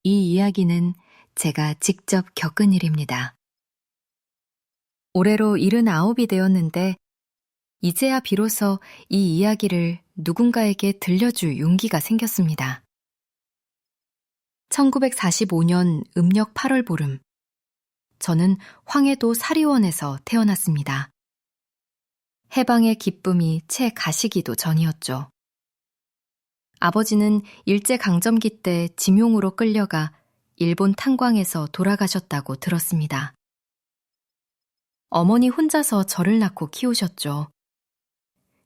이 이야기는 제가 직접 겪은 일입니다. 올해로 79이 되었는데 이제야 비로소 이 이야기를 누군가에게 들려줄 용기가 생겼습니다. 1945년 음력 8월 보름, 저는 황해도 사리원에서 태어났습니다. 해방의 기쁨이 채 가시기도 전이었죠. 아버지는 일제강점기 때 짐용으로 끌려가 일본 탄광에서 돌아가셨다고 들었습니다. 어머니 혼자서 저를 낳고 키우셨죠.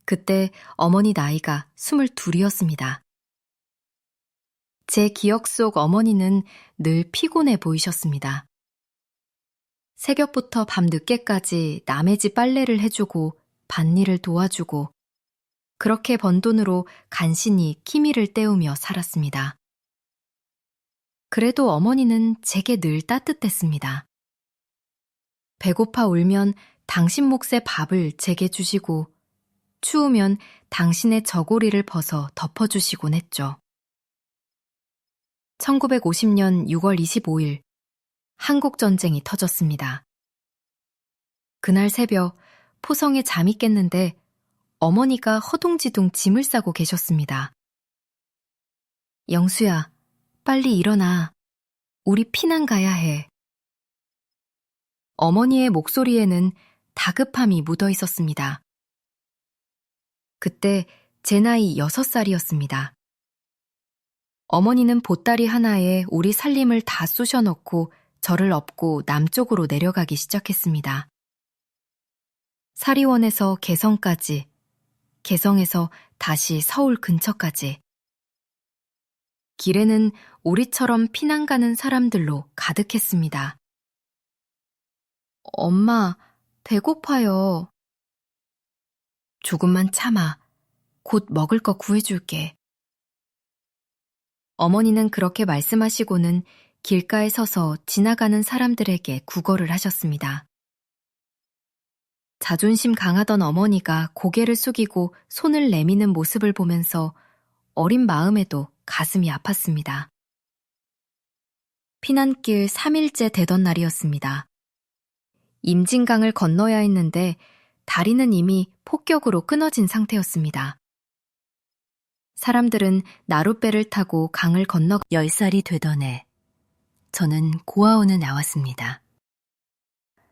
그때 어머니 나이가 22이었습니다. 제 기억 속 어머니는 늘 피곤해 보이셨습니다. 새벽부터 밤 늦게까지 남의 집 빨래를 해주고 밭일을 도와주고 그렇게 번 돈으로 간신히 키미를 때우며 살았습니다. 그래도 어머니는 제게 늘 따뜻했습니다. 배고파 울면 당신 몫의 밥을 제게 주시고 추우면 당신의 저고리를 벗어 덮어주시곤 했죠. 1950년 6월 25일 한국전쟁이 터졌습니다. 그날 새벽 포성에 잠이 깼는데 어머니가 허둥지둥 짐을 싸고 계셨습니다. 영수야, 빨리 일어나. 우리 피난 가야 해. 어머니의 목소리에는 다급함이 묻어 있었습니다. 그때 제 나이 6살이었습니다. 어머니는 보따리 하나에 우리 살림을 다 쑤셔 넣고 저를 업고 남쪽으로 내려가기 시작했습니다. 사리원에서 개성까지, 개성에서 다시 서울 근처까지. 길에는 우리처럼 피난 가는 사람들로 가득했습니다. 엄마, 배고파요. 조금만 참아. 곧 먹을 거 구해줄게. 어머니는 그렇게 말씀하시고는 길가에 서서 지나가는 사람들에게 구걸을 하셨습니다. 자존심 강하던 어머니가 고개를 숙이고 손을 내미는 모습을 보면서 어린 마음에도 가슴이 아팠습니다. 피난길 3일째 되던 날이었습니다. 임진강을 건너야 했는데 다리는 이미 폭격으로 끊어진 상태였습니다. 사람들은 나룻배를 타고 강을 건너 10살이 되던 해, 저는 고아원을 나왔습니다.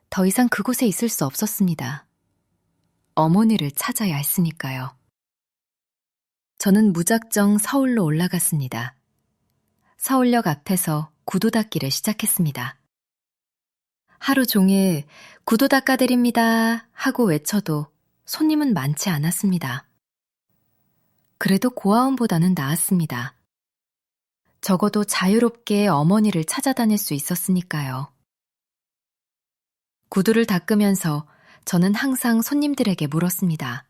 더 이상 그곳에 있을 수 없었습니다. 어머니를 찾아야 했으니까요. 저는 무작정 서울로 올라갔습니다. 서울역 앞에서 구두 닦기를 시작했습니다. 하루 종일 구두 닦아드립니다 하고 외쳐도 손님은 많지 않았습니다. 그래도 고아원보다는 나았습니다. 적어도 자유롭게 어머니를 찾아다닐 수 있었으니까요. 구두를 닦으면서 저는 항상 손님들에게 물었습니다.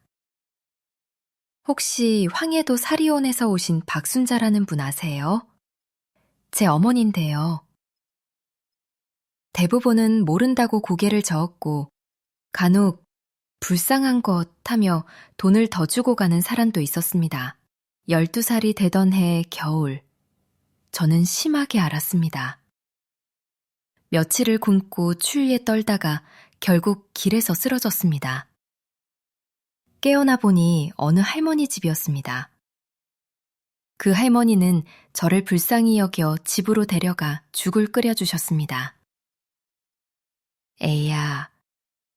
혹시 황해도 사리원에서 오신 박순자라는 분 아세요? 제 어머니인데요. 대부분은 모른다고 고개를 저었고 간혹 불쌍한 것 하며 돈을 더 주고 가는 사람도 있었습니다. 12살이 되던 해 겨울, 저는 심하게 앓았습니다. 며칠을 굶고 추위에 떨다가 결국 길에서 쓰러졌습니다. 깨어나 보니 어느 할머니 집이었습니다. 그 할머니는 저를 불쌍히 여겨 집으로 데려가 죽을 끓여주셨습니다. 애야,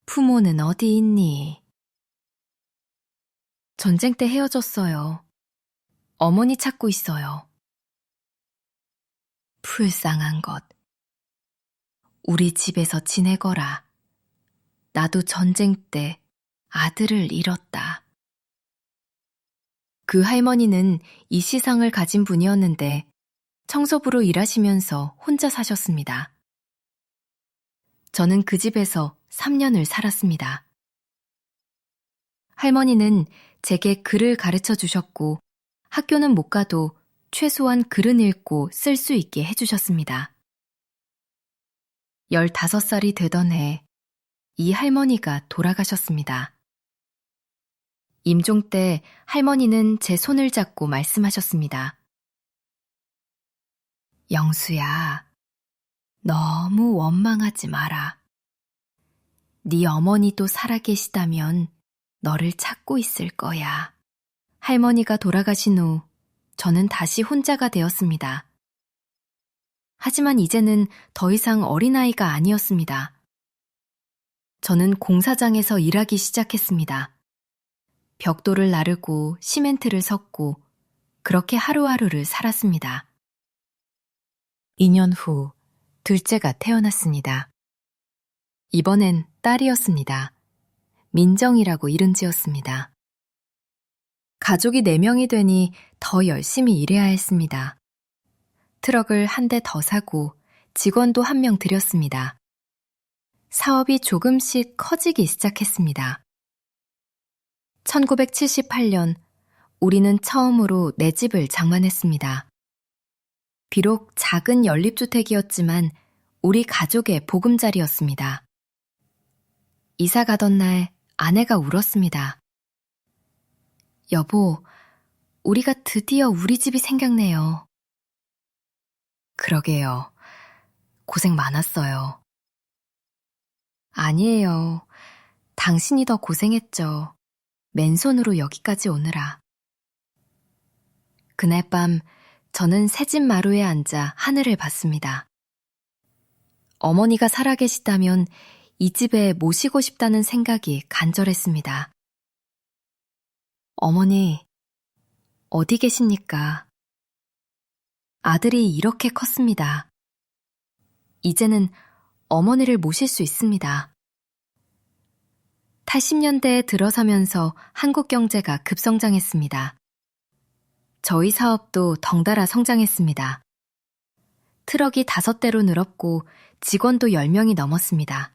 부모는 어디 있니? 전쟁 때 헤어졌어요. 어머니 찾고 있어요. 불쌍한 것. 우리 집에서 지내거라. 나도 전쟁 때 아들을 잃었다. 그 할머니는 이 시상을 가진 분이었는데 청소부로 일하시면서 혼자 사셨습니다. 저는 그 집에서 3년을 살았습니다. 할머니는 제게 글을 가르쳐 주셨고 학교는 못 가도 최소한 글은 읽고 쓸 수 있게 해주셨습니다. 15살이 되던 해 이 할머니가 돌아가셨습니다. 임종 때 할머니는 제 손을 잡고 말씀하셨습니다. 영수야, 너무 원망하지 마라. 네 어머니도 살아계시다면 너를 찾고 있을 거야. 할머니가 돌아가신 후 저는 다시 혼자가 되었습니다. 하지만 이제는 더 이상 어린아이가 아니었습니다. 저는 공사장에서 일하기 시작했습니다. 벽돌을 나르고 시멘트를 섞고 그렇게 하루하루를 살았습니다. 2년 후 둘째가 태어났습니다. 이번엔 딸이었습니다. 민정이라고 이름 지었습니다. 가족이 4명이 되니 더 열심히 일해야 했습니다. 트럭을 한 대 더 사고 직원도 1명 들였습니다. 사업이 조금씩 커지기 시작했습니다. 1978년 우리는 처음으로 내 집을 장만했습니다. 비록 작은 연립주택이었지만 우리 가족의 보금자리였습니다. 이사 가던 날 아내가 울었습니다. 여보, 우리가 드디어 우리 집이 생겼네요. 그러게요. 고생 많았어요. 아니에요. 당신이 더 고생했죠. 맨손으로 여기까지 오느라. 그날 밤 저는 새집 마루에 앉아 하늘을 봤습니다. 어머니가 살아계시다면 이 집에 모시고 싶다는 생각이 간절했습니다. 어머니, 어디 계십니까? 아들이 이렇게 컸습니다. 이제는 어머니를 모실 수 있습니다. 80년대에 들어서면서 한국 경제가 급성장했습니다. 저희 사업도 덩달아 성장했습니다. 트럭이 5대로 늘었고 직원도 10명이 넘었습니다.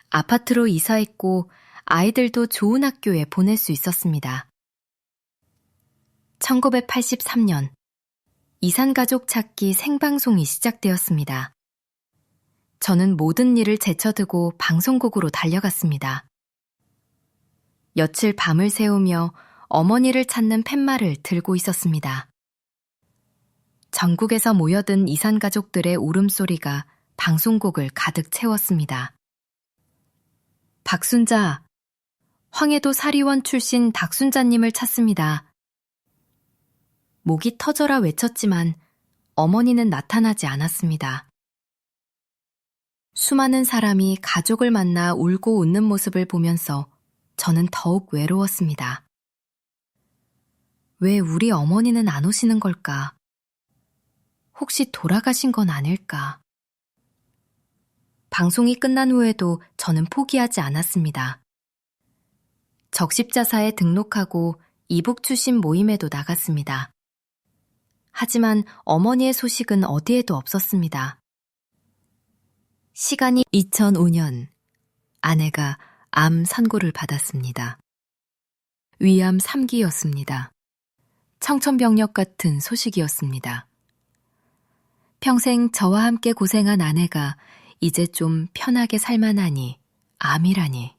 아파트로 이사했고 아이들도 좋은 학교에 보낼 수 있었습니다. 1983년 이산가족 찾기 생방송이 시작되었습니다. 저는 모든 일을 제쳐두고 방송국으로 달려갔습니다. 며칠 밤을 새우며 어머니를 찾는 팻말을 들고 있었습니다. 전국에서 모여든 이산가족들의 울음소리가 방송국을 가득 채웠습니다. 박순자, 황해도 사리원 출신 닥순자님을 찾습니다. 목이 터져라 외쳤지만 어머니는 나타나지 않았습니다. 수많은 사람이 가족을 만나 울고 웃는 모습을 보면서 저는 더욱 외로웠습니다. 왜 우리 어머니는 안 오시는 걸까? 혹시 돌아가신 건 아닐까? 방송이 끝난 후에도 저는 포기하지 않았습니다. 적십자사에 등록하고 이북 출신 모임에도 나갔습니다. 하지만 어머니의 소식은 어디에도 없었습니다. 시간이 2005년 아내가 암 선고를 받았습니다. 위암 3기였습니다. 청천벽력 같은 소식이었습니다. 평생 저와 함께 고생한 아내가 이제 좀 편하게 살만하니 암이라니.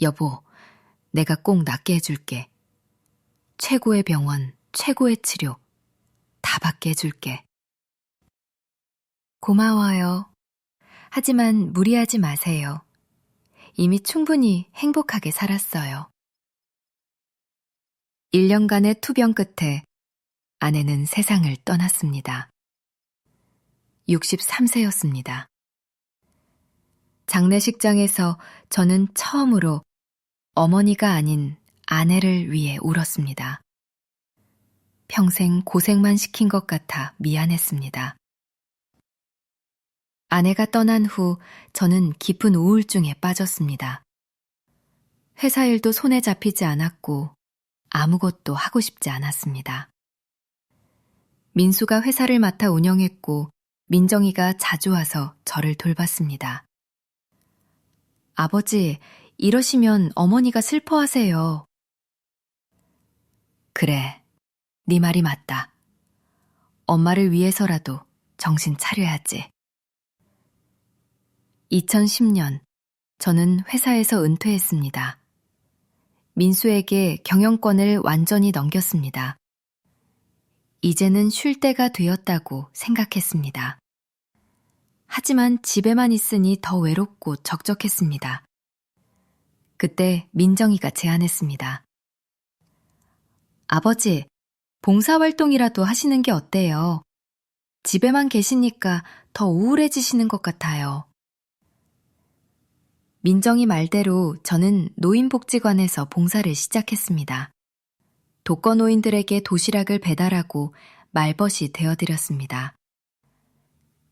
여보, 내가 꼭 낫게 해줄게. 최고의 병원, 최고의 치료 다 받게 해줄게. 고마워요. 하지만 무리하지 마세요. 이미 충분히 행복하게 살았어요. 1년간의 투병 끝에 아내는 세상을 떠났습니다. 63세였습니다. 장례식장에서 저는 처음으로 어머니가 아닌 아내를 위해 울었습니다. 평생 고생만 시킨 것 같아 미안했습니다. 아내가 떠난 후 저는 깊은 우울증에 빠졌습니다. 회사 일도 손에 잡히지 않았고 아무것도 하고 싶지 않았습니다. 민수가 회사를 맡아 운영했고 민정이가 자주 와서 저를 돌봤습니다. 아버지, 이러시면 어머니가 슬퍼하세요. 그래, 네 말이 맞다. 엄마를 위해서라도 정신 차려야지. 2010년 저는 회사에서 은퇴했습니다. 민수에게 경영권을 완전히 넘겼습니다. 이제는 쉴 때가 되었다고 생각했습니다. 하지만 집에만 있으니 더 외롭고 적적했습니다. 그때 민정이가 제안했습니다. 아버지, 봉사활동이라도 하시는 게 어때요? 집에만 계시니까 더 우울해지시는 것 같아요. 민정이 말대로 저는 노인복지관에서 봉사를 시작했습니다. 독거노인들에게 도시락을 배달하고 말벗이 되어드렸습니다.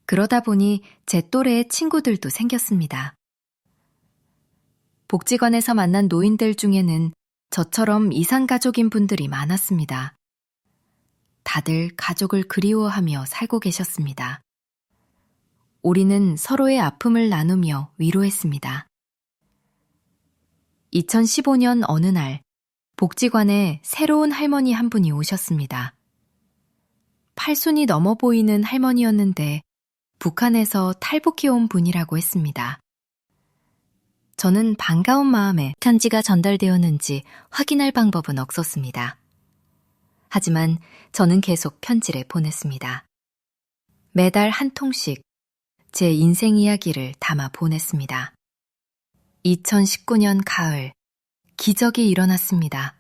그러다 보니 제 또래의 친구들도 생겼습니다. 복지관에서 만난 노인들 중에는 저처럼 이산가족인 분들이 많았습니다. 다들 가족을 그리워하며 살고 계셨습니다. 우리는 서로의 아픔을 나누며 위로했습니다. 2015년 어느 날, 복지관에 새로운 할머니 한 분이 오셨습니다. 팔순이 넘어 보이는 할머니였는데 북한에서 탈북해온 분이라고 했습니다. 저는 반가운 마음에 편지가 전달되었는지 확인할 방법은 없었습니다. 하지만 저는 계속 편지를 보냈습니다. 매달 한 통씩 제 인생 이야기를 담아 보냈습니다. 2019년 가을, 기적이 일어났습니다.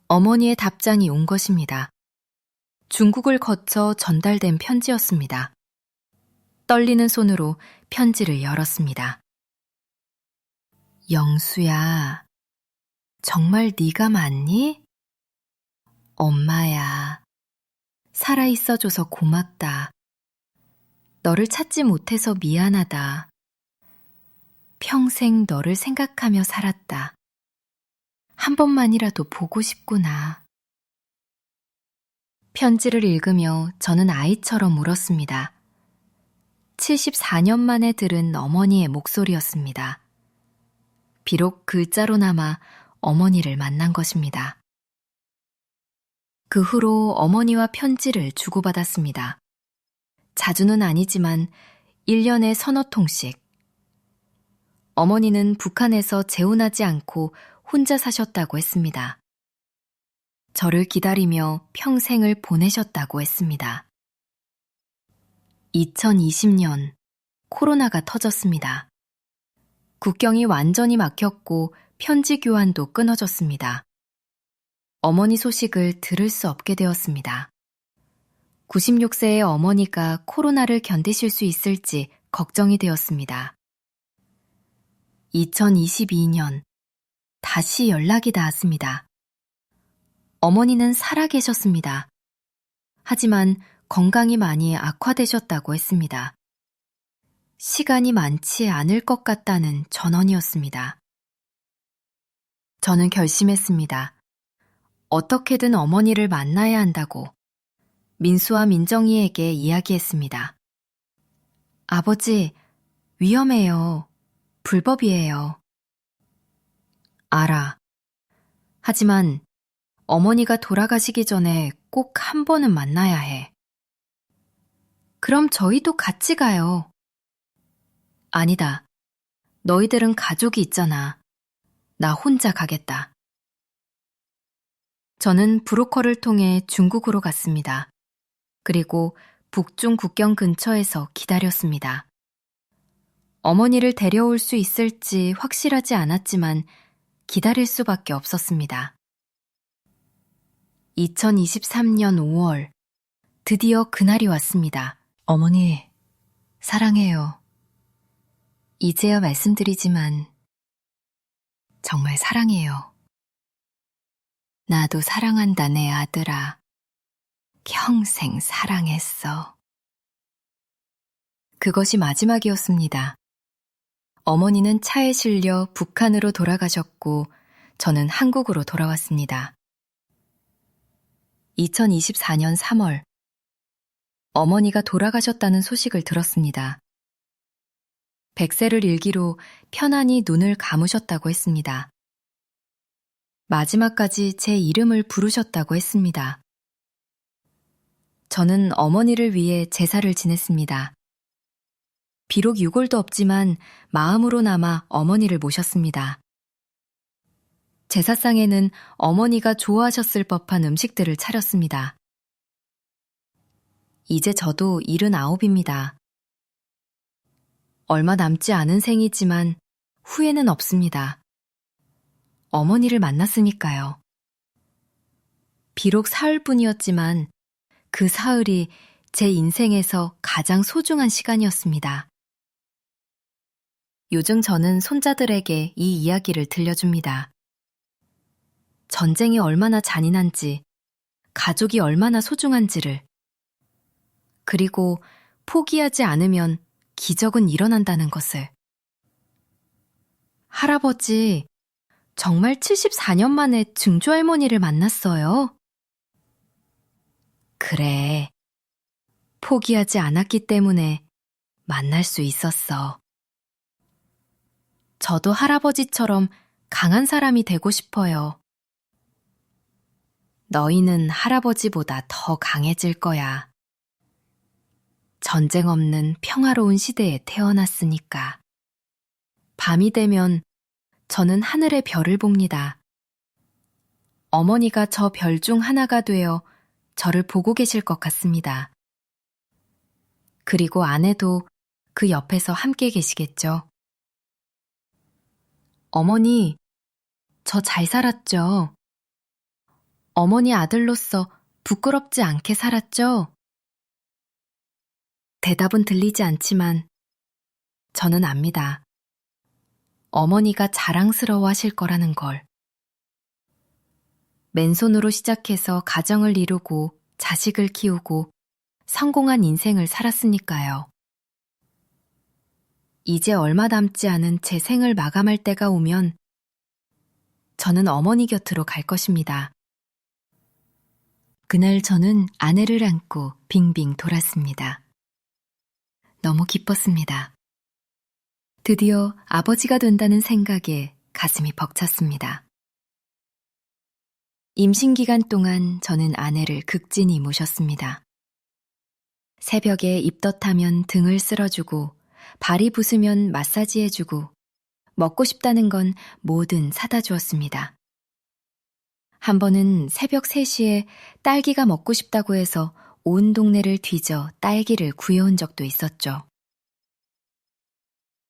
어머니의 답장이 온 것입니다. 중국을 거쳐 전달된 편지였습니다. 떨리는 손으로 편지를 열었습니다. 영수야, 정말 네가 맞니? 엄마야, 살아있어줘서 고맙다. 너를 찾지 못해서 미안하다. 평생 너를 생각하며 살았다. 한 번만이라도 보고 싶구나. 편지를 읽으며 저는 아이처럼 울었습니다. 74년 만에 들은 어머니의 목소리였습니다. 비록 글자로나마 어머니를 만난 것입니다. 그 후로 어머니와 편지를 주고받았습니다. 자주는 아니지만 1년에 서너 통씩. 어머니는 북한에서 재혼하지 않고 혼자 사셨다고 했습니다. 저를 기다리며 평생을 보내셨다고 했습니다. 2020년 코로나가 터졌습니다. 국경이 완전히 막혔고 편지 교환도 끊어졌습니다. 어머니 소식을 들을 수 없게 되었습니다. 96세의 어머니가 코로나를 견디실 수 있을지 걱정이 되었습니다. 2022년 다시 연락이 닿았습니다. 어머니는 살아계셨습니다. 하지만 건강이 많이 악화되셨다고 했습니다. 시간이 많지 않을 것 같다는 전언이었습니다. 저는 결심했습니다. 어떻게든 어머니를 만나야 한다고 민수와 민정이에게 이야기했습니다. 아버지, 위험해요. 불법이에요. 알아. 하지만 어머니가 돌아가시기 전에 꼭 한 번은 만나야 해. 그럼 저희도 같이 가요. 아니다. 너희들은 가족이 있잖아. 나 혼자 가겠다. 저는 브로커를 통해 중국으로 갔습니다. 그리고 북중 국경 근처에서 기다렸습니다. 어머니를 데려올 수 있을지 확실하지 않았지만 기다릴 수밖에 없었습니다. 2023년 5월, 드디어 그날이 왔습니다. 어머니, 사랑해요. 이제야 말씀드리지만 정말 사랑해요. 나도 사랑한다, 내 아들아. 평생 사랑했어. 그것이 마지막이었습니다. 어머니는 차에 실려 북한으로 돌아가셨고 저는 한국으로 돌아왔습니다. 2024년 3월, 어머니가 돌아가셨다는 소식을 들었습니다. 100세를 일기로 편안히 눈을 감으셨다고 했습니다. 마지막까지 제 이름을 부르셨다고 했습니다. 저는 어머니를 위해 제사를 지냈습니다. 비록 유골도 없지만 마음으로나마 어머니를 모셨습니다. 제사상에는 어머니가 좋아하셨을 법한 음식들을 차렸습니다. 이제 저도 79입니다. 얼마 남지 않은 생이지만 후회는 없습니다. 어머니를 만났으니까요. 비록 사흘뿐이었지만 그 사흘이 제 인생에서 가장 소중한 시간이었습니다. 요즘 저는 손자들에게 이 이야기를 들려줍니다. 전쟁이 얼마나 잔인한지, 가족이 얼마나 소중한지를, 그리고 포기하지 않으면 기적은 일어난다는 것을. 할아버지, 정말 74년 만에 증조할머니를 만났어요? 그래. 포기하지 않았기 때문에 만날 수 있었어. 저도 할아버지처럼 강한 사람이 되고 싶어요. 너희는 할아버지보다 더 강해질 거야. 전쟁 없는 평화로운 시대에 태어났으니까. 밤이 되면 저는 하늘의 별을 봅니다. 어머니가 저 별 중 하나가 되어 저를 보고 계실 것 같습니다. 그리고 아내도 그 옆에서 함께 계시겠죠. 어머니, 저 잘 살았죠? 어머니 아들로서 부끄럽지 않게 살았죠? 대답은 들리지 않지만 저는 압니다. 어머니가 자랑스러워 하실 거라는 걸. 맨손으로 시작해서 가정을 이루고 자식을 키우고 성공한 인생을 살았으니까요. 이제 얼마 남지 않은 제 생을 마감할 때가 오면 저는 어머니 곁으로 갈 것입니다. 그날 저는 아내를 안고 빙빙 돌았습니다. 너무 기뻤습니다. 드디어 아버지가 된다는 생각에 가슴이 벅찼습니다. 임신 기간 동안 저는 아내를 극진히 모셨습니다. 새벽에 입덧하면 등을 쓸어주고 발이 부으면 마사지해주고 먹고 싶다는 건 뭐든 사다 주었습니다. 한 번은 새벽 3시에 딸기가 먹고 싶다고 해서 온 동네를 뒤져 딸기를 구해온 적도 있었죠.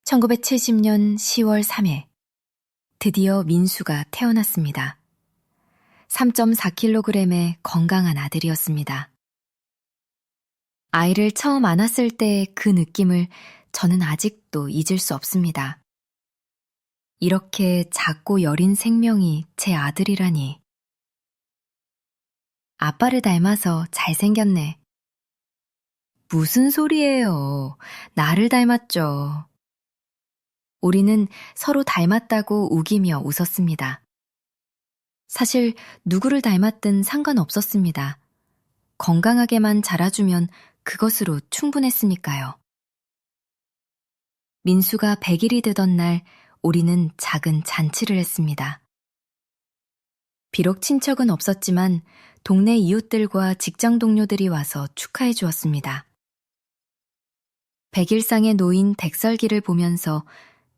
1970년 10월 3일, 드디어 민수가 태어났습니다. 3.4kg의 건강한 아들이었습니다. 아이를 처음 안았을 때의 그 느낌을 저는 아직도 잊을 수 없습니다. 이렇게 작고 여린 생명이 제 아들이라니. 아빠를 닮아서 잘생겼네. 무슨 소리예요. 나를 닮았죠. 우리는 서로 닮았다고 우기며 웃었습니다. 사실 누구를 닮았든 상관없었습니다. 건강하게만 자라주면 그것으로 충분했으니까요. 민수가 100일이 되던 날 우리는 작은 잔치를 했습니다. 비록 친척은 없었지만 동네 이웃들과 직장 동료들이 와서 축하해 주었습니다. 100일상에 놓인 백설기를 보면서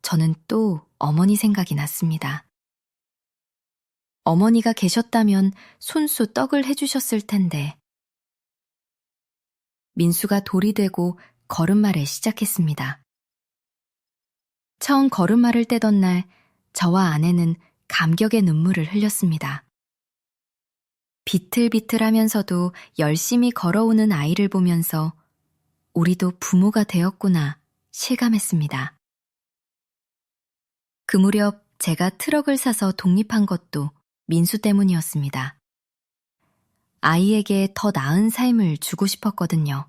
저는 또 어머니 생각이 났습니다. 어머니가 계셨다면 손수 떡을 해주셨을 텐데. 민수가 돌이 되고 걸음마를 시작했습니다. 처음 걸음마를 떼던 날 저와 아내는 감격의 눈물을 흘렸습니다. 비틀비틀하면서도 열심히 걸어오는 아이를 보면서 우리도 부모가 되었구나 실감했습니다. 그 무렵 제가 트럭을 사서 독립한 것도 민수 때문이었습니다. 아이에게 더 나은 삶을 주고 싶었거든요.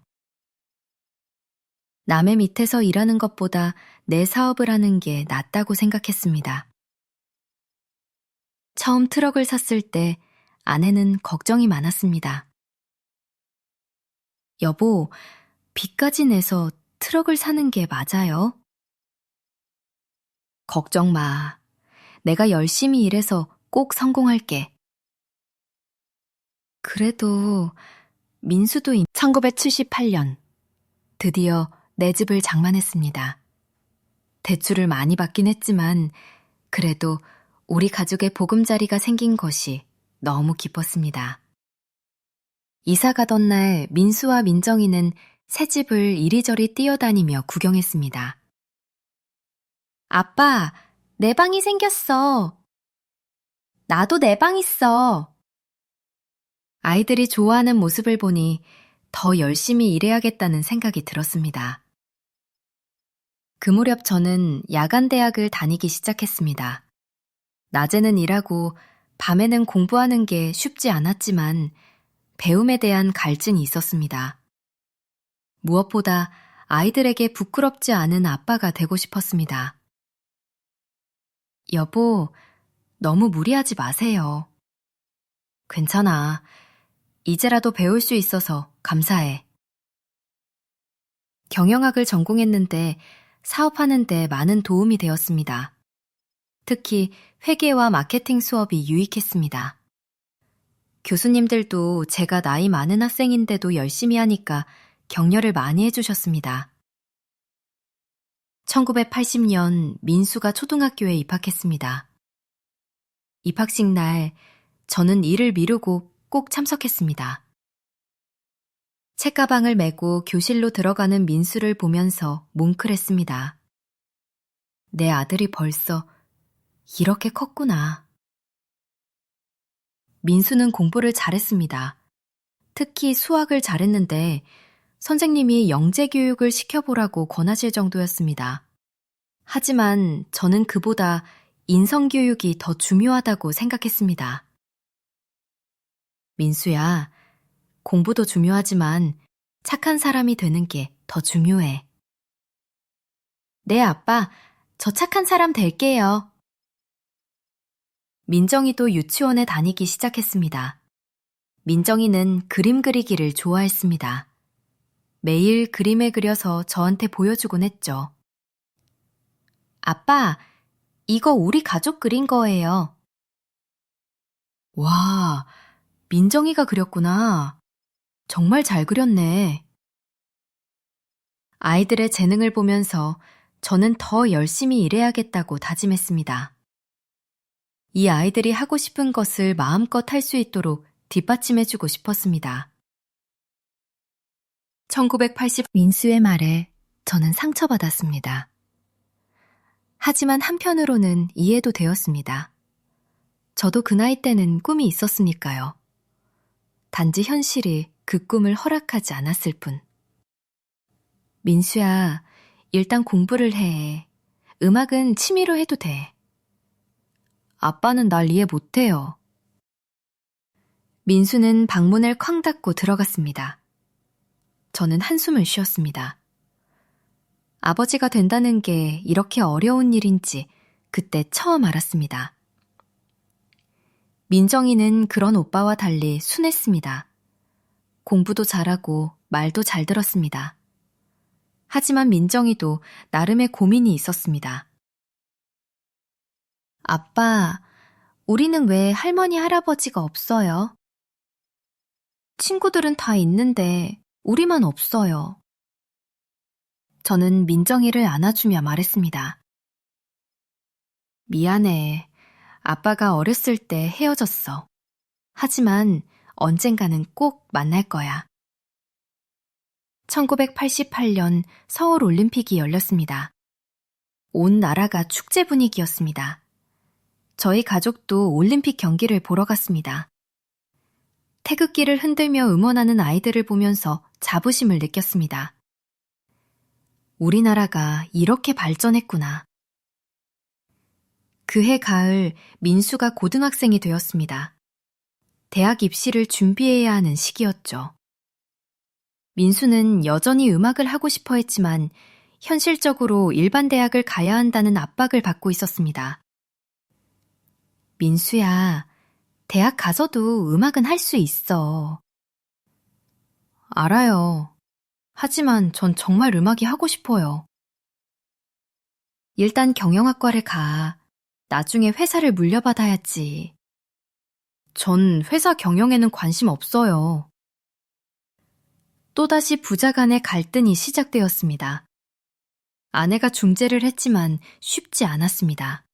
남의 밑에서 일하는 것보다 내 사업을 하는 게 낫다고 생각했습니다. 처음 트럭을 샀을 때 아내는 걱정이 많았습니다. 여보, 빚까지 내서 트럭을 사는 게 맞아요? 걱정 마. 내가 열심히 일해서 꼭 성공할게. 그래도 민수도 1978년 드디어 내 집을 장만했습니다. 대출을 많이 받긴 했지만 그래도 우리 가족의 보금자리가 생긴 것이 너무 기뻤습니다. 이사 가던 날 민수와 민정이는 새 집을 이리저리 뛰어다니며 구경했습니다. 아빠, 내 방이 생겼어. 나도 내 방 있어. 아이들이 좋아하는 모습을 보니 더 열심히 일해야겠다는 생각이 들었습니다. 그 무렵 저는 야간 대학을 다니기 시작했습니다. 낮에는 일하고 밤에는 공부하는 게 쉽지 않았지만 배움에 대한 갈증이 있었습니다. 무엇보다 아이들에게 부끄럽지 않은 아빠가 되고 싶었습니다. 여보, 너무 무리하지 마세요. 괜찮아. 이제라도 배울 수 있어서 감사해. 경영학을 전공했는데 사업하는 데 많은 도움이 되었습니다. 특히 회계와 마케팅 수업이 유익했습니다. 교수님들도 제가 나이 많은 학생인데도 열심히 하니까 격려를 많이 해주셨습니다. 1980년 민수가 초등학교에 입학했습니다. 입학식 날 저는 일을 미루고 꼭 참석했습니다. 책가방을 메고 교실로 들어가는 민수를 보면서 뭉클했습니다. 내 아들이 벌써 이렇게 컸구나. 민수는 공부를 잘했습니다. 특히 수학을 잘했는데 선생님이 영재교육을 시켜보라고 권하실 정도였습니다. 하지만 저는 그보다 인성교육이 더 중요하다고 생각했습니다. 민수야, 공부도 중요하지만 착한 사람이 되는 게 더 중요해. 네, 아빠, 저 착한 사람 될게요. 민정이도 유치원에 다니기 시작했습니다. 민정이는 그림 그리기를 좋아했습니다. 매일 그림을 그려서 저한테 보여주곤 했죠. 아빠, 이거 우리 가족 그린 거예요. 와, 민정이가 그렸구나. 정말 잘 그렸네. 아이들의 재능을 보면서 저는 더 열심히 일해야겠다고 다짐했습니다. 이 아이들이 하고 싶은 것을 마음껏 할 수 있도록 뒷받침해주고 싶었습니다. 1980 민수의 말에 저는 상처받았습니다. 하지만 한편으로는 이해도 되었습니다. 저도 그 나이 때는 꿈이 있었으니까요. 단지 현실이 그 꿈을 허락하지 않았을 뿐. 민수야, 일단 공부를 해. 음악은 취미로 해도 돼. 아빠는 날 이해 못해요. 민수는 방문을 쾅 닫고 들어갔습니다. 저는 한숨을 쉬었습니다. 아버지가 된다는 게 이렇게 어려운 일인지 그때 처음 알았습니다. 민정이는 그런 오빠와 달리 순했습니다. 공부도 잘하고 말도 잘 들었습니다. 하지만 민정이도 나름의 고민이 있었습니다. 아빠, 우리는 왜 할머니, 할아버지가 없어요? 친구들은 다 있는데 우리만 없어요. 저는 민정이를 안아주며 말했습니다. 미안해. 아빠가 어렸을 때 헤어졌어. 하지만 언젠가는 꼭 만날 거야. 1988년 서울 올림픽이 열렸습니다. 온 나라가 축제 분위기였습니다. 저희 가족도 올림픽 경기를 보러 갔습니다. 태극기를 흔들며 응원하는 아이들을 보면서 자부심을 느꼈습니다. 우리나라가 이렇게 발전했구나. 그해 가을 민수가 고등학생이 되었습니다. 대학 입시를 준비해야 하는 시기였죠. 민수는 여전히 음악을 하고 싶어 했지만 현실적으로 일반 대학을 가야 한다는 압박을 받고 있었습니다. 민수야, 대학 가서도 음악은 할 수 있어. 알아요. 하지만 전 정말 음악이 하고 싶어요. 일단 경영학과를 가. 나중에 회사를 물려받아야지. 전 회사 경영에는 관심 없어요. 또다시 부자 간의 갈등이 시작되었습니다. 아내가 중재를 했지만 쉽지 않았습니다.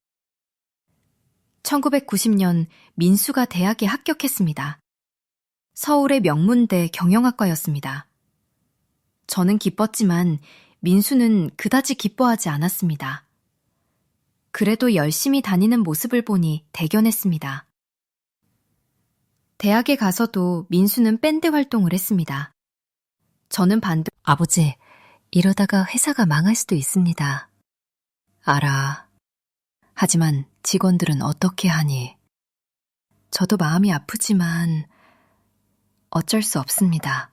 1990년 민수가 대학에 합격했습니다. 서울의 명문대 경영학과였습니다. 저는 기뻤지만 민수는 그다지 기뻐하지 않았습니다. 그래도 열심히 다니는 모습을 보니 대견했습니다. 대학에 가서도 민수는 밴드 활동을 했습니다. 저는 아버지, 이러다가 회사가 망할 수도 있습니다. 알아. 하지만 직원들은 어떻게 하니? 저도 마음이 아프지만 어쩔 수 없습니다.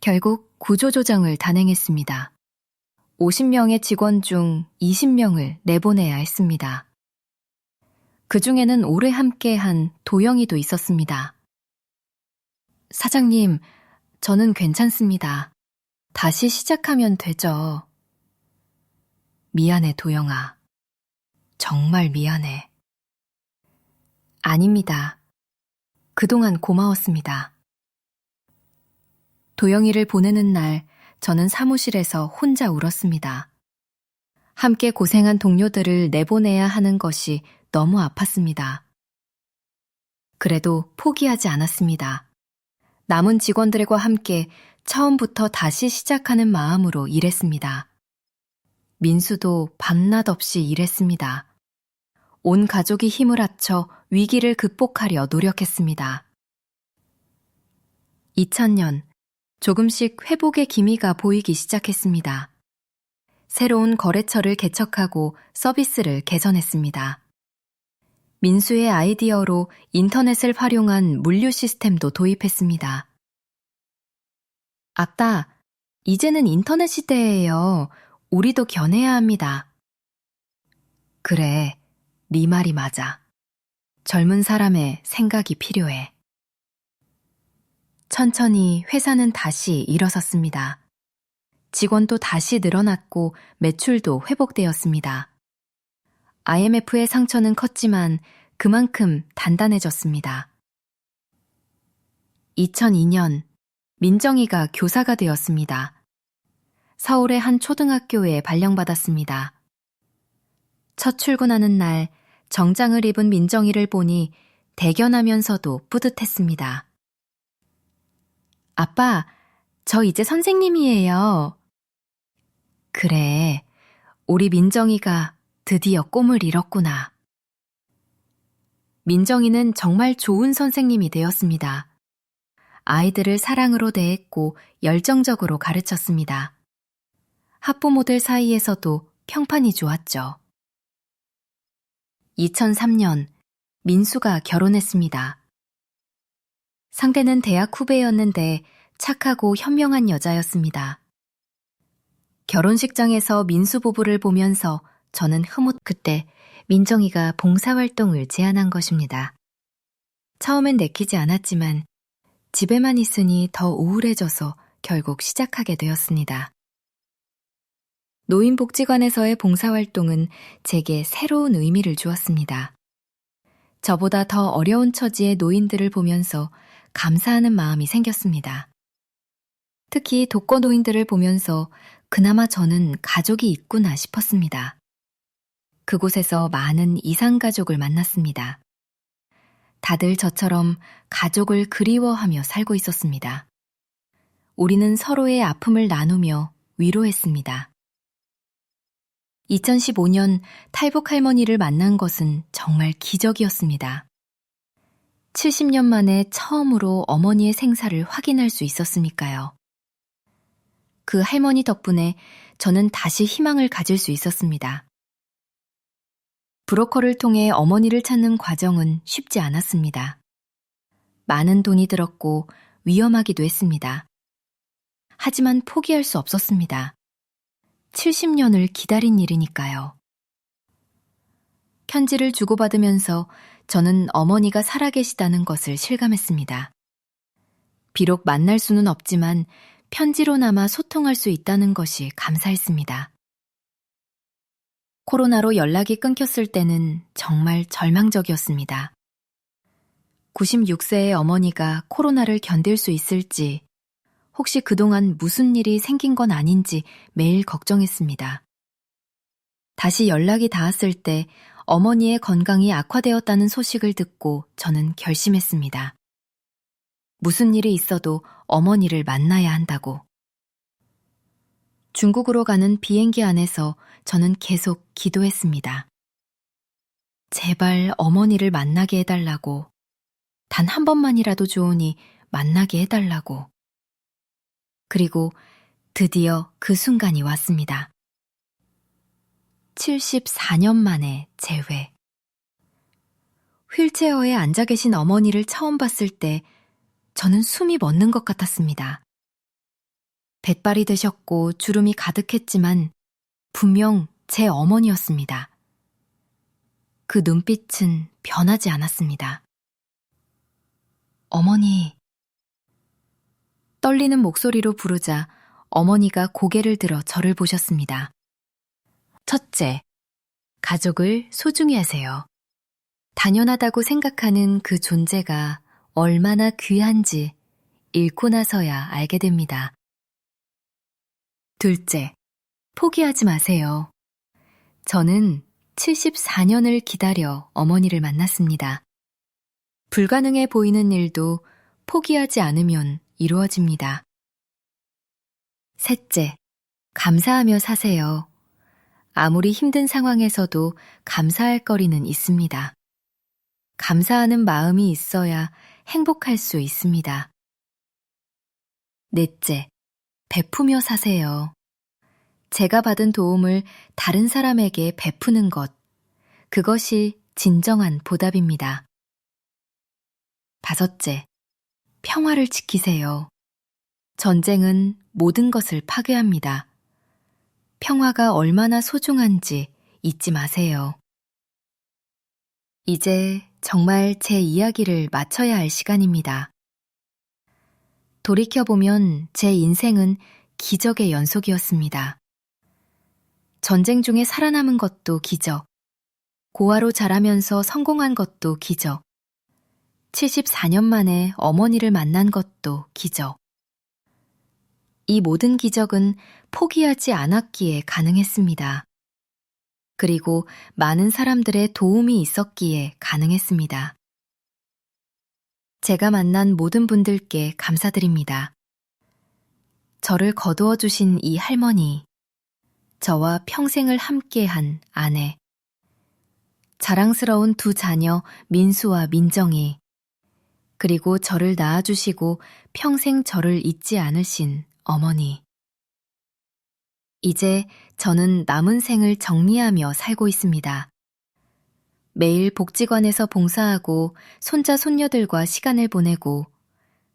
결국 구조조정을 단행했습니다. 50명의 직원 중 20명을 내보내야 했습니다. 그 중에는 오래 함께한 도영이도 있었습니다. 사장님, 저는 괜찮습니다. 다시 시작하면 되죠. 미안해, 도영아. 정말 미안해. 아닙니다. 그동안 고마웠습니다. 도영이를 보내는 날, 저는 사무실에서 혼자 울었습니다. 함께 고생한 동료들을 내보내야 하는 것이 너무 아팠습니다. 그래도 포기하지 않았습니다. 남은 직원들과 함께 처음부터 다시 시작하는 마음으로 일했습니다. 민수도 밤낮 없이 일했습니다. 온 가족이 힘을 합쳐 위기를 극복하려 노력했습니다. 2000년, 조금씩 회복의 기미가 보이기 시작했습니다. 새로운 거래처를 개척하고 서비스를 개선했습니다. 민수의 아이디어로 인터넷을 활용한 물류 시스템도 도입했습니다. 아빠, 이제는 인터넷 시대예요. 우리도 견해야 합니다. 그래, 네 말이 맞아. 젊은 사람의 생각이 필요해. 천천히 회사는 다시 일어섰습니다. 직원도 다시 늘어났고 매출도 회복되었습니다. IMF의 상처는 컸지만 그만큼 단단해졌습니다. 2002년, 민정이가 교사가 되었습니다. 서울의 한 초등학교에 발령받았습니다. 첫 출근하는 날, 정장을 입은 민정이를 보니 대견하면서도 뿌듯했습니다. 아빠, 저 이제 선생님이에요. 그래, 우리 민정이가 드디어 꿈을 이뤘구나. 민정이는 정말 좋은 선생님이 되었습니다. 아이들을 사랑으로 대했고 열정적으로 가르쳤습니다. 학부모들 사이에서도 평판이 좋았죠. 2003년, 민수가 결혼했습니다. 상대는 대학 후배였는데 착하고 현명한 여자였습니다. 결혼식장에서 민수 부부를 보면서 저는 그때 민정이가 봉사활동을 제안한 것입니다. 처음엔 내키지 않았지만 집에만 있으니 더 우울해져서 결국 시작하게 되었습니다. 노인복지관에서의 봉사활동은 제게 새로운 의미를 주었습니다. 저보다 더 어려운 처지의 노인들을 보면서 감사하는 마음이 생겼습니다. 특히 독거노인들을 보면서 그나마 저는 가족이 있구나 싶었습니다. 그곳에서 많은 이상가족을 만났습니다. 다들 저처럼 가족을 그리워하며 살고 있었습니다. 우리는 서로의 아픔을 나누며 위로했습니다. 2015년 탈북 할머니를 만난 것은 정말 기적이었습니다. 70년 만에 처음으로 어머니의 생사를 확인할 수 있었으니까요. 그 할머니 덕분에 저는 다시 희망을 가질 수 있었습니다. 브로커를 통해 어머니를 찾는 과정은 쉽지 않았습니다. 많은 돈이 들었고 위험하기도 했습니다. 하지만 포기할 수 없었습니다. 70년을 기다린 일이니까요. 편지를 주고받으면서 저는 어머니가 살아계시다는 것을 실감했습니다. 비록 만날 수는 없지만 편지로나마 소통할 수 있다는 것이 감사했습니다. 코로나로 연락이 끊겼을 때는 정말 절망적이었습니다. 96세의 어머니가 코로나를 견딜 수 있을지, 혹시 그동안 무슨 일이 생긴 건 아닌지 매일 걱정했습니다. 다시 연락이 닿았을 때 어머니의 건강이 악화되었다는 소식을 듣고 저는 결심했습니다. 무슨 일이 있어도 어머니를 만나야 한다고. 중국으로 가는 비행기 안에서 저는 계속 기도했습니다. 제발 어머니를 만나게 해달라고. 단 한 번만이라도 좋으니 만나게 해달라고. 그리고 드디어 그 순간이 왔습니다. 74년 만에 재회. 휠체어에 앉아 계신 어머니를 처음 봤을 때 저는 숨이 멎는 것 같았습니다. 뱃발이 되셨고 주름이 가득했지만 분명 제 어머니였습니다. 그 눈빛은 변하지 않았습니다. 어머니. 떨리는 목소리로 부르자 어머니가 고개를 들어 저를 보셨습니다. 첫째, 가족을 소중히 하세요. 당연하다고 생각하는 그 존재가 얼마나 귀한지 잃고 나서야 알게 됩니다. 둘째, 포기하지 마세요. 저는 74년을 기다려 어머니를 만났습니다. 불가능해 보이는 일도 포기하지 않으면 이루어집니다. 셋째, 감사하며 사세요. 아무리 힘든 상황에서도 감사할 거리는 있습니다. 감사하는 마음이 있어야 행복할 수 있습니다. 넷째, 베푸며 사세요. 제가 받은 도움을 다른 사람에게 베푸는 것, 그것이 진정한 보답입니다. 다섯째, 평화를 지키세요. 전쟁은 모든 것을 파괴합니다. 평화가 얼마나 소중한지 잊지 마세요. 이제 정말 제 이야기를 마쳐야 할 시간입니다. 돌이켜보면 제 인생은 기적의 연속이었습니다. 전쟁 중에 살아남은 것도 기적, 고아로 자라면서 성공한 것도 기적, 74년 만에 어머니를 만난 것도 기적. 이 모든 기적은 포기하지 않았기에 가능했습니다. 그리고 많은 사람들의 도움이 있었기에 가능했습니다. 제가 만난 모든 분들께 감사드립니다. 저를 거두어 주신 이 할머니, 저와 평생을 함께한 아내, 자랑스러운 두 자녀 민수와 민정이, 그리고 저를 낳아주시고 평생 저를 잊지 않으신 어머니. 이제 저는 남은 생을 정리하며 살고 있습니다. 매일 복지관에서 봉사하고 손자 손녀들과 시간을 보내고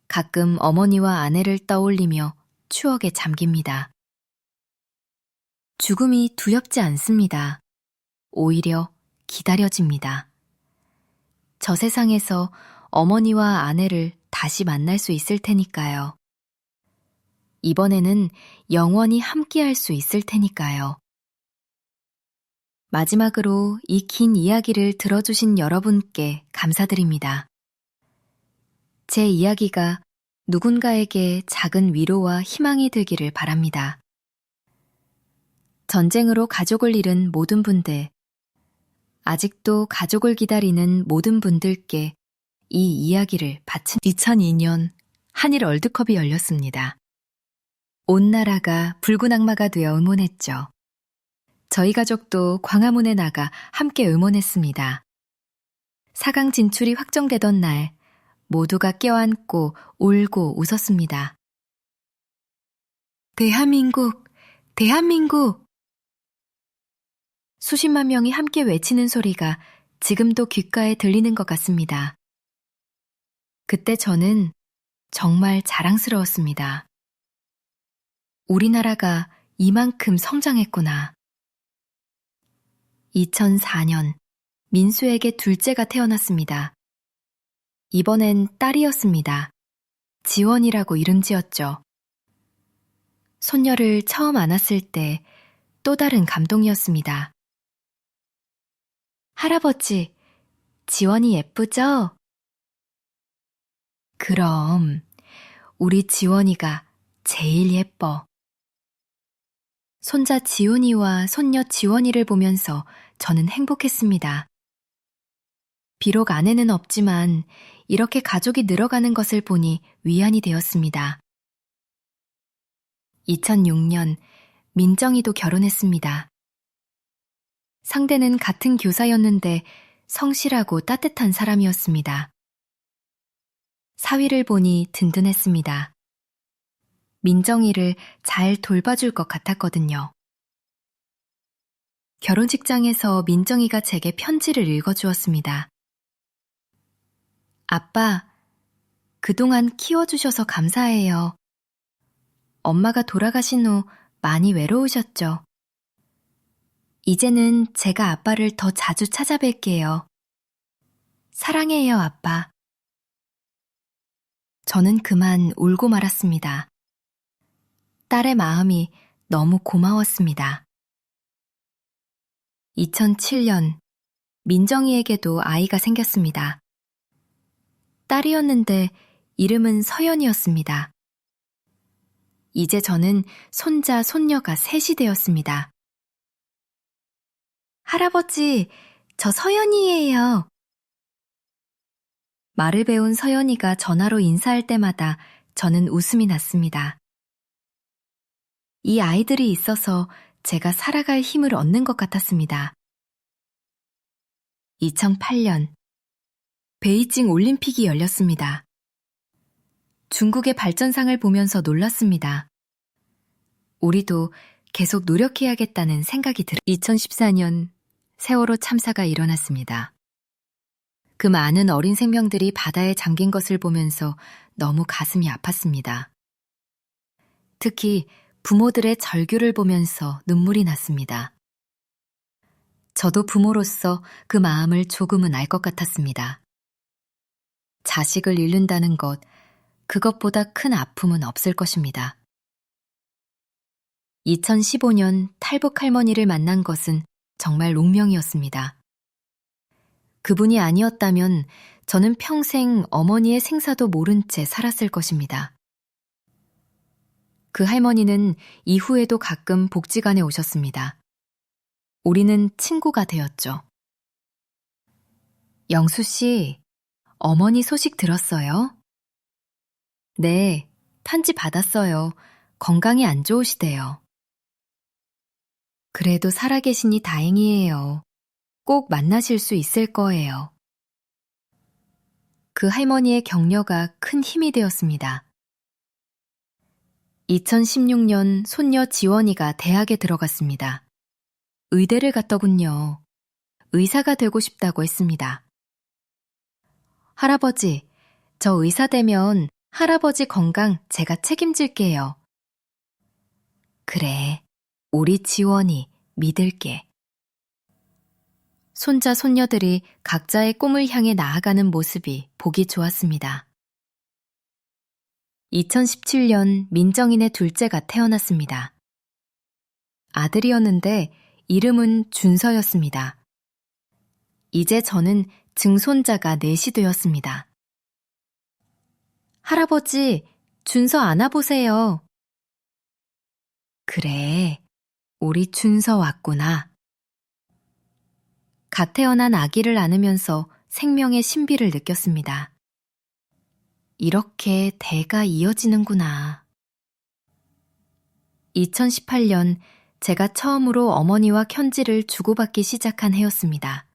가끔 어머니와 아내를 떠올리며 추억에 잠깁니다. 죽음이 두렵지 않습니다. 오히려 기다려집니다. 저 세상에서 어머니와 아내를 다시 만날 수 있을 테니까요. 이번에는 영원히 함께할 수 있을 테니까요. 마지막으로 이 긴 이야기를 들어주신 여러분께 감사드립니다. 제 이야기가 누군가에게 작은 위로와 희망이 되기를 바랍니다. 전쟁으로 가족을 잃은 모든 분들, 아직도 가족을 기다리는 모든 분들께 이 이야기를 바친 2002년 한일 월드컵이 열렸습니다. 온 나라가 붉은 악마가 되어 응원했죠. 저희 가족도 광화문에 나가 함께 응원했습니다. 4강 진출이 확정되던 날 모두가 껴안고 울고 웃었습니다. 대한민국! 대한민국! 수십만 명이 함께 외치는 소리가 지금도 귓가에 들리는 것 같습니다. 그때 저는 정말 자랑스러웠습니다. 우리나라가 이만큼 성장했구나. 2004년 민수에게 둘째가 태어났습니다. 이번엔 딸이었습니다. 지원이라고 이름 지었죠. 손녀를 처음 안았을 때 또 다른 감동이었습니다. 할아버지, 지원이 예쁘죠? 그럼 우리 지원이가 제일 예뻐. 손자 지훈이와 손녀 지원이를 보면서 저는 행복했습니다. 비록 아내는 없지만 이렇게 가족이 늘어가는 것을 보니 위안이 되었습니다. 2006년 민정이도 결혼했습니다. 상대는 같은 교사였는데 성실하고 따뜻한 사람이었습니다. 사위를 보니 든든했습니다. 민정이를 잘 돌봐줄 것 같았거든요. 결혼식장에서 민정이가 제게 편지를 읽어주었습니다. 아빠, 그동안 키워주셔서 감사해요. 엄마가 돌아가신 후 많이 외로우셨죠? 이제는 제가 아빠를 더 자주 찾아뵐게요. 사랑해요, 아빠. 저는 그만 울고 말았습니다. 딸의 마음이 너무 고마웠습니다. 2007년, 민정이에게도 아이가 생겼습니다. 딸이었는데 이름은 서연이었습니다. 이제 저는 손자, 손녀가 셋이 되었습니다. 할아버지, 저 서연이에요. 말을 배운 서연이가 전화로 인사할 때마다 저는 웃음이 났습니다. 이 아이들이 있어서 제가 살아갈 힘을 얻는 것 같았습니다. 2008년, 베이징 올림픽이 열렸습니다. 중국의 발전상을 보면서 놀랐습니다. 우리도 계속 노력해야겠다는 생각이 들어 2014년 세월호 참사가 일어났습니다. 그 많은 어린 생명들이 바다에 잠긴 것을 보면서 너무 가슴이 아팠습니다. 특히 부모들의 절규를 보면서 눈물이 났습니다. 저도 부모로서 그 마음을 조금은 알 것 같았습니다. 자식을 잃는다는 것, 그것보다 큰 아픔은 없을 것입니다. 2015년 탈북 할머니를 만난 것은 정말 운명이었습니다. 그분이 아니었다면 저는 평생 어머니의 생사도 모른 채 살았을 것입니다. 그 할머니는 이후에도 가끔 복지관에 오셨습니다. 우리는 친구가 되었죠. 영수 씨, 어머니 소식 들었어요? 네, 편지 받았어요. 건강이 안 좋으시대요. 그래도 살아계시니 다행이에요. 꼭 만나실 수 있을 거예요. 그 할머니의 격려가 큰 힘이 되었습니다. 2016년 손녀 지원이가 대학에 들어갔습니다. 의대를 갔더군요. 의사가 되고 싶다고 했습니다. 할아버지, 저 의사 되면 할아버지 건강 제가 책임질게요. 그래, 우리 지원이 믿을게. 손자, 손녀들이 각자의 꿈을 향해 나아가는 모습이 보기 좋았습니다. 2017년 민정이네 둘째가 태어났습니다. 아들이었는데 이름은 준서였습니다. 이제 저는 증손자가 넷이 되었습니다. 할아버지, 준서 안아보세요. 그래, 우리 준서 왔구나. 갓 태어난 아기를 안으면서 생명의 신비를 느꼈습니다. 이렇게 대가 이어지는구나. 2018년 제가 처음으로 어머니와 편지를 주고받기 시작한 해였습니다.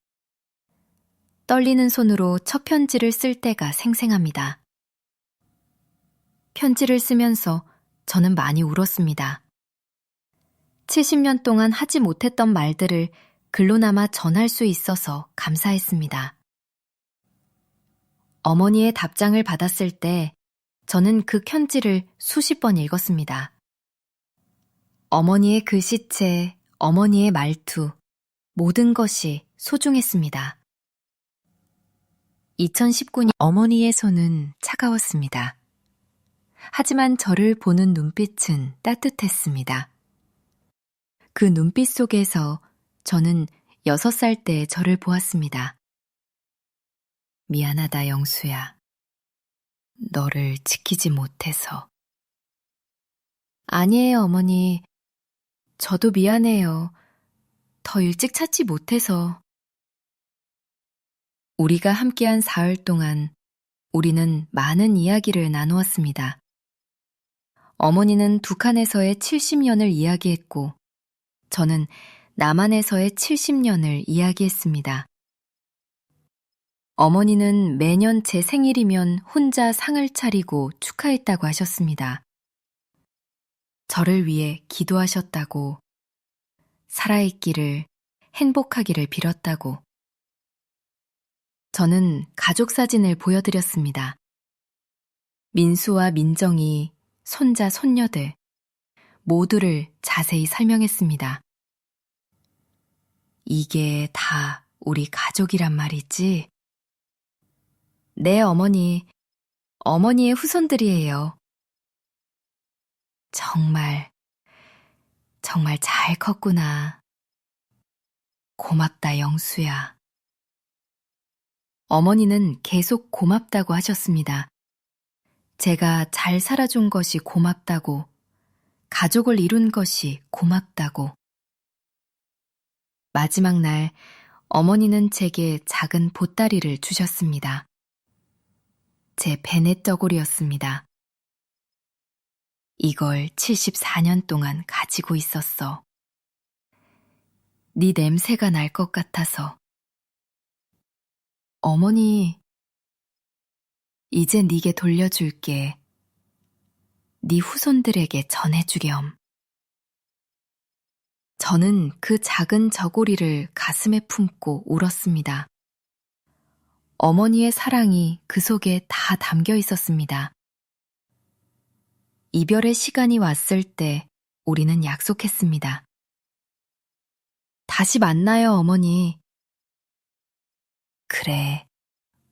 떨리는 손으로 첫 편지를 쓸 때가 생생합니다. 편지를 쓰면서 저는 많이 울었습니다. 70년 동안 하지 못했던 말들을 글로나마 전할 수 있어서 감사했습니다. 어머니의 답장을 받았을 때 저는 그 편지를 수십 번 읽었습니다. 어머니의 글씨체, 어머니의 말투, 모든 것이 소중했습니다. 2019년 어머니의 손은 차가웠습니다. 하지만 저를 보는 눈빛은 따뜻했습니다. 그 눈빛 속에서 저는 6살 때 저를 보았습니다. 미안하다, 영수야. 너를 지키지 못해서. 아니에요, 어머니. 저도 미안해요. 더 일찍 찾지 못해서. 우리가 함께한 사흘 동안 우리는 많은 이야기를 나누었습니다. 어머니는 북한에서의 70년을 이야기했고, 저는 남한에서의 70년을 이야기했습니다. 어머니는 매년 제 생일이면 혼자 상을 차리고 축하했다고 하셨습니다. 저를 위해 기도하셨다고, 살아있기를, 행복하기를 빌었다고. 저는 가족 사진을 보여드렸습니다. 민수와 민정이, 손자, 손녀들, 모두를 자세히 설명했습니다. 이게 다 우리 가족이란 말이지? 네, 어머니. 어머니의 후손들이에요. 정말 잘 컸구나. 고맙다, 영수야. 어머니는 계속 고맙다고 하셨습니다. 제가 잘 살아준 것이 고맙다고, 가족을 이룬 것이 고맙다고. 마지막 날 어머니는 제게 작은 보따리를 주셨습니다. 제 베넷 저고리였습니다. 이걸 74년 동안 가지고 있었어. 네 냄새가 날 것 같아서. 어머니, 이제 네게 돌려줄게. 네 후손들에게 전해주렴. 저는 그 작은 저고리를 가슴에 품고 울었습니다. 어머니의 사랑이 그 속에 다 담겨 있었습니다. 이별의 시간이 왔을 때 우리는 약속했습니다. 다시 만나요, 어머니. 그래,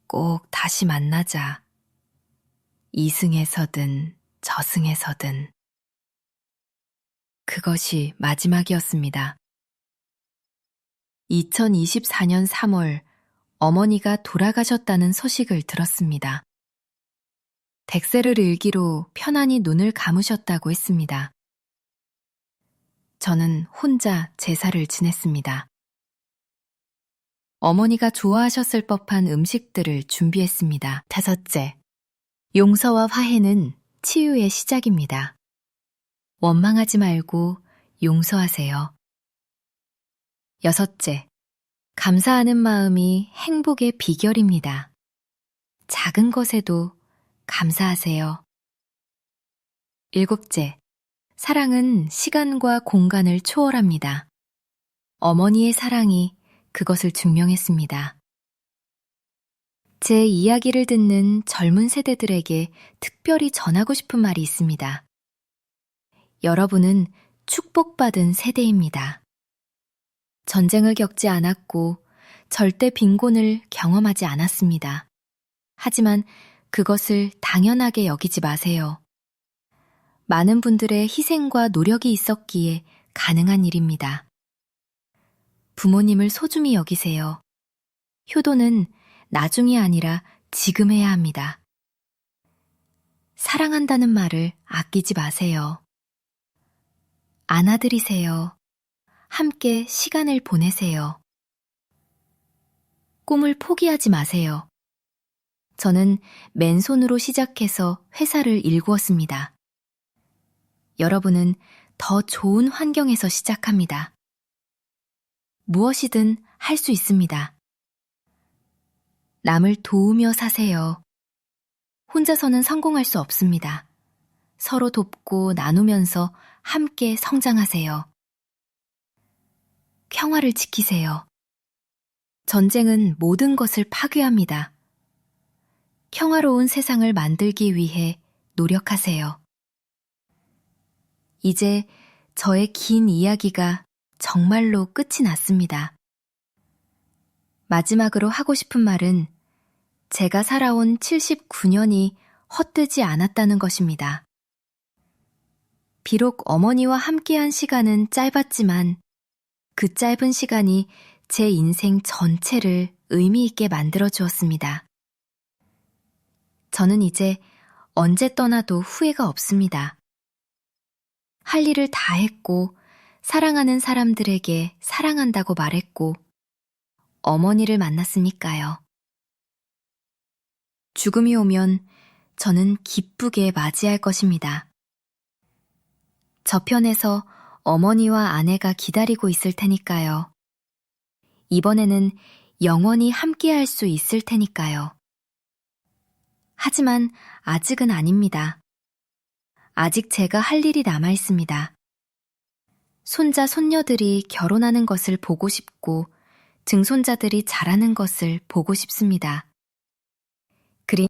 꼭 다시 만나자. 이승에서든 저승에서든. 그것이 마지막이었습니다. 2024년 3월 어머니가 돌아가셨다는 소식을 들었습니다. 덱세를 일기로 편안히 눈을 감으셨다고 했습니다. 저는 혼자 제사를 지냈습니다. 어머니가 좋아하셨을 법한 음식들을 준비했습니다. 5째, 용서와 화해는 치유의 시작입니다. 원망하지 말고 용서하세요. 6째, 감사하는 마음이 행복의 비결입니다. 작은 것에도 감사하세요. 7째, 사랑은 시간과 공간을 초월합니다. 어머니의 사랑이 그것을 증명했습니다. 제 이야기를 듣는 젊은 세대들에게 특별히 전하고 싶은 말이 있습니다. 여러분은 축복받은 세대입니다. 전쟁을 겪지 않았고 절대 빈곤을 경험하지 않았습니다. 하지만 그것을 당연하게 여기지 마세요. 많은 분들의 희생과 노력이 있었기에 가능한 일입니다. 부모님을 소중히 여기세요. 효도는 나중이 아니라 지금 해야 합니다. 사랑한다는 말을 아끼지 마세요. 안아드리세요. 함께 시간을 보내세요. 꿈을 포기하지 마세요. 저는 맨손으로 시작해서 회사를 일구었습니다. 여러분은 더 좋은 환경에서 시작합니다. 무엇이든 할 수 있습니다. 남을 도우며 사세요. 혼자서는 성공할 수 없습니다. 서로 돕고 나누면서 함께 성장하세요. 평화를 지키세요. 전쟁은 모든 것을 파괴합니다. 평화로운 세상을 만들기 위해 노력하세요. 이제 저의 긴 이야기가 정말로 끝이 났습니다. 마지막으로 하고 싶은 말은 제가 살아온 79년이 헛되지 않았다는 것입니다. 비록 어머니와 함께한 시간은 짧았지만 그 짧은 시간이 제 인생 전체를 의미 있게 만들어 주었습니다. 저는 이제 언제 떠나도 후회가 없습니다. 할 일을 다 했고 사랑하는 사람들에게 사랑한다고 말했고 어머니를 만났으니까요. 죽음이 오면 저는 기쁘게 맞이할 것입니다. 저편에서 어머니와 아내가 기다리고 있을 테니까요. 이번에는 영원히 함께할 수 있을 테니까요. 하지만 아직은 아닙니다. 아직 제가 할 일이 남아 있습니다. 손자, 손녀들이 결혼하는 것을 보고 싶고 증손자들이 자라는 것을 보고 싶습니다.